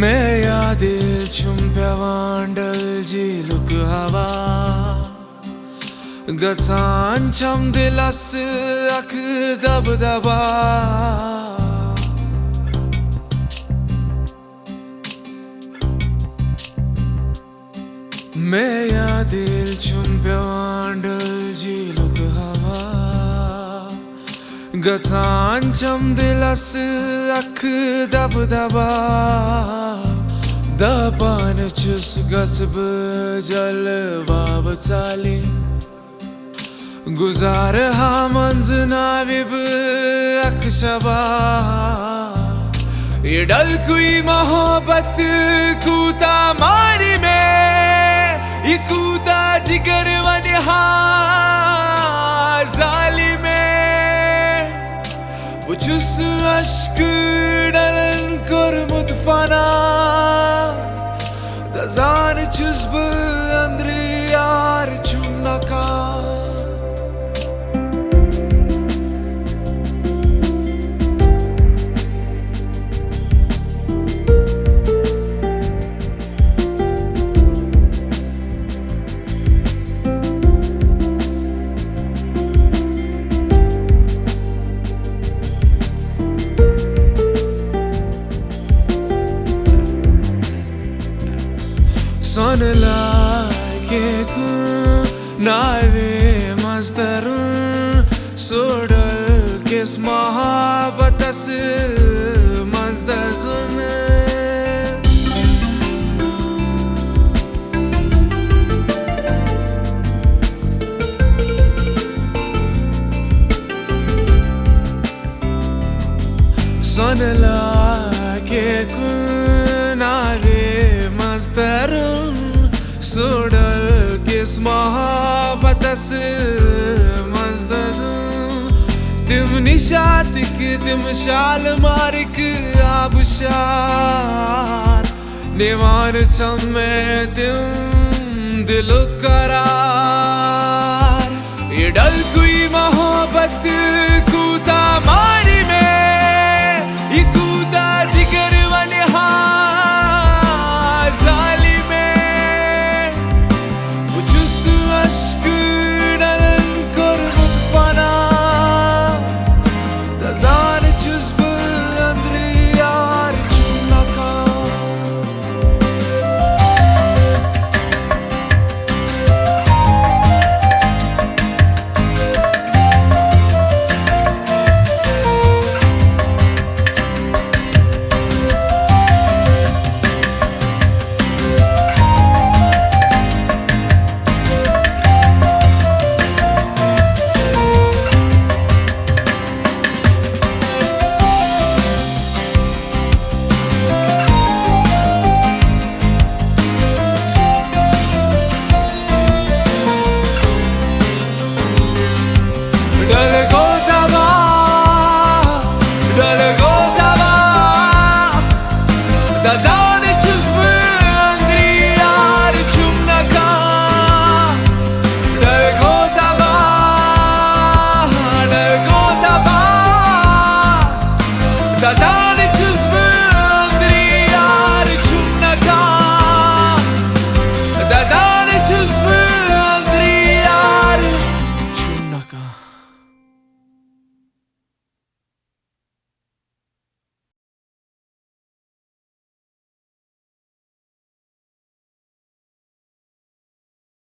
मैं दिल चुंप्यावांडल जीलुक हवा गसान चम दिलस अख दब दबा मैं दिल चुंप्यावांडल जीलुक हवा गसान चम दिलस अख दब दबा दपान चुस गसब जल वाव चाली गुजार हा मंज नाविब अख शबा ये डल कुई मोहब्बत कूता मारी में ये कूता जिगर वनहा जाली में उचुस अश्क डलन कुरमुत फना दजान चुस्ब अंद्र यार चुनका Son like naive mazdarun sodal kes mohabbatas mazdazun son like naive mazdarun सोडल किस मोहब्बतस मज़दज़ुं तिम निशातिक तिम शाल मारिक आबशार निवान छम्मे तिम दिल करार ये डल कुई मोहब्बत